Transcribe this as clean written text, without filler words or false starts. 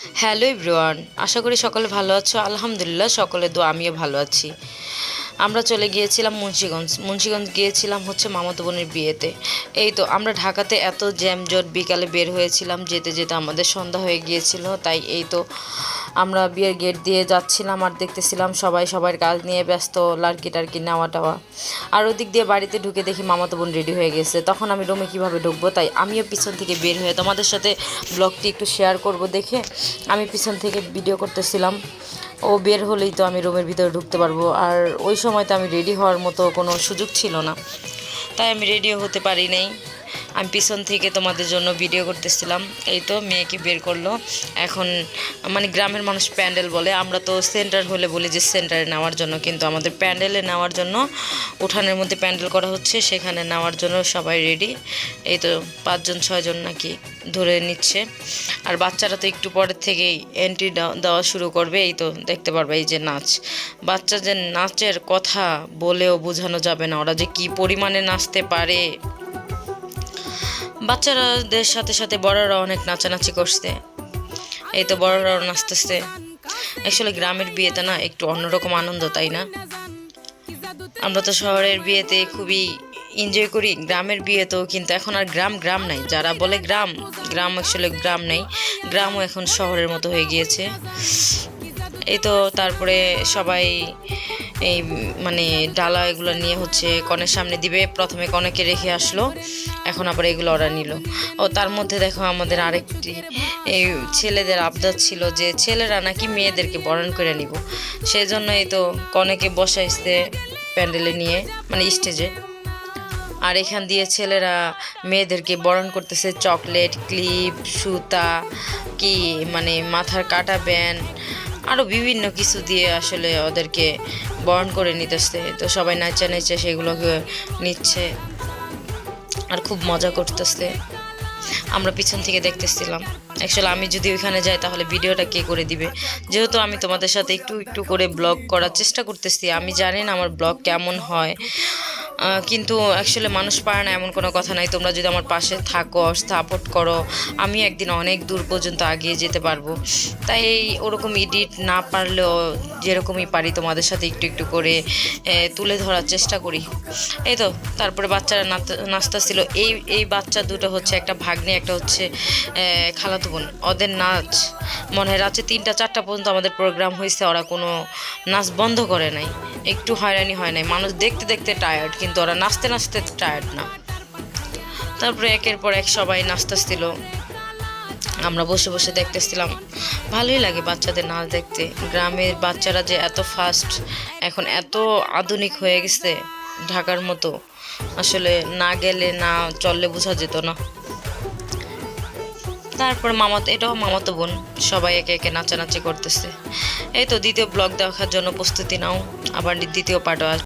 Hello everyone, আশা করি সকলে ভালো আছো। আলহামদুলিল্লাহ, সকলের দোয়া আমিও ভালো আছি। আমরা চলে গিয়েছিলাম মুন্সিগঞ্জ গিয়েছিলাম হচ্ছে মামাতো বোনের বিয়েতে। এই তো আমরা ঢাকাতে এত জ্যামজট, বিকালে বের হয়েছিলাম, যেতে যেতে আমাদের সন্ধ্যা হয়ে গিয়েছিল। তাই এই তো আমরা বিয়ের গেট দিয়ে যাচ্ছিলাম আর দেখতেছিলাম সবাই সবার কাজ নিয়ে ব্যস্ত, লাড়কি টাড়কি নেওয়া টাওয়া। আর ওদিক দিয়ে বাড়িতে ঢুকে দেখি মামাতো বোন রেডি হয়ে গেছে। তখন আমি রুমে কীভাবে ঢুকবো, তাই আমিও পিছন থেকে বের হয়ে তোমাদের সাথে ব্লগটি একটু শেয়ার করব দেখে আমি পিছন থেকে ভিডিও করতেছিলাম। ও বের হলেই তো আমি রুমের ভিতরে ঢুকতে পারবো। আর ওই সময় তো আমি রেডি হওয়ার মতো কোনো সুযোগ ছিল না, তাই আমি রেডিও হতে পারি নাই। আমি পিছন থেকে তোমাদের জন্য ভিডিও করতেছিলাম। এই তো মেয়েকে বের করলো। এখন মানে গ্রামের মানুষ প্যান্ডেল বলে, আমরা তো সেন্টার হলে বলি যে সেন্টারে নেওয়ার জন্য, কিন্তু আমাদের প্যান্ডেলে নেওয়ার জন্য, উঠানের মধ্যে প্যান্ডেল করা হচ্ছে, সেখানে নেওয়ার জন্য সবাই রেডি। এই তো 5জন 6জন নাকি ধরে নিচ্ছে। আর বাচ্চারা তো একটু পরের থেকেই এন্ট্রি দেওয়া শুরু করবে। এই তো দেখতে পারবে, এই যে নাচ, বাচ্চা যে নাচের কথা বলেও বোঝানো যাবে না, ওরা যে কি পরিমাণে নাচতে পারে। বাচ্চারাদের সাথে সাথে বড়রাও অনেক নাচানাচি করছে। এই তো বড়রাও নাচতেছে। অ্যাকচুয়ালি গ্রামের বিয়েতে না একটু অন্যরকম আনন্দ, তাই না? আমরা তো শহরের বিয়েতে খুবই এনজয় করি, গ্রামের বিয়েতেও কিন্তু এখন আর গ্রাম গ্রাম নাই। যারা বলে গ্রাম গ্রাম, অ্যাকচুয়ালি গ্রাম নেই, গ্রামও এখন শহরের মতো হয়ে গিয়েছে। এই তো তারপরে সবাই এই মানে ডালা এগুলো নিয়ে হচ্ছে কনের সামনে দিবে। প্রথমে কনেকে রেখে আসলো, এখন আবার এগুলো ওরা নিল। ও তার মধ্যে দেখো আমাদের আরেকটি এই ছেলেদের আবদার ছিল যে ছেলেরা নাকি মেয়েদেরকে বরণ করে নিব। সেজন্য এই তো কনেকে বসাইছে প্যান্ডেলে নিয়ে, মানে স্টেজে। আর এখান দিয়ে ছেলেরা মেয়েদেরকে বরণ করতেছে চকলেট, ক্লিপ, সুতা, কি মানে মাথার কাটা ব্যান্ড, আরও বিভিন্ন কিছু দিয়ে আসলে ওদেরকে বরণ করে নিতেছে। তো সবাই নাচা নাচা সেগুলোকে নিচ্ছে আর খুব মজা করতেছে। আমরা পিছন থেকে দেখতেছিলাম। অ্যাকচুয়ালি আমি যদি ওইখানে যাই তাহলে ভিডিওটা কে করে দিবে, যেহেতু আমি তোমাদের সাথে একটু একটু করে ব্লগ করার চেষ্টা করতেছি। আমি জানি না আমার ব্লগ কেমন হয়, কিন্তু অ্যাকচুয়ালি মানুষ পারে না এমন কোনো কথা নাই। তোমরা যদি আমার পাশে থাকো, সাপোর্ট করো, আমি একদিন অনেক দূর পর্যন্ত এগিয়ে যেতে পারবো। তাই ওরকম এডিট না পারলেও যেরকমই পারি তোমাদের সাথে একটু একটু করে তুলে ধরার চেষ্টা করি। এই তো তারপরে বাচ্চারা নাচতেছিল। এই বাচ্চা দুটো হচ্ছে একটা ভাগ্নে, একটা হচ্ছে খালাতো বোন। ওদের নাচ মনে হয় রাত্রে 3টা 4টা পর্যন্ত আমাদের প্রোগ্রাম হয়েছে, ওরা কোনো নাচ বন্ধ করে নাই, একটু হয়রানি হয় নাই। মানুষ দেখতে দেখতে টায়ার্ড, কিন্তু ওরা নাচতে নাচতে টায়ার্ড না। তারপরে একের পর এক সবাই নাচতেছিল, আমরা বসে বসে দেখতেছিলাম। ভালোই লাগে বাচ্চাদের নাচ দেখতে। গ্রামের বাচ্চারা যে এত ফাস্ট, এখন এত আধুনিক হয়ে গেছে, ঢাকার মতো আসলে না গেলে না চললে বোঝা যেত না। তারপর এটাও মামাতো বোন, সবাই একে একে নাচানাচি করতেছে। এই তো দ্বিতীয় ব্লগ দেখার জন্য প্রস্তুতি নাও, আবার দ্বিতীয় পার্টও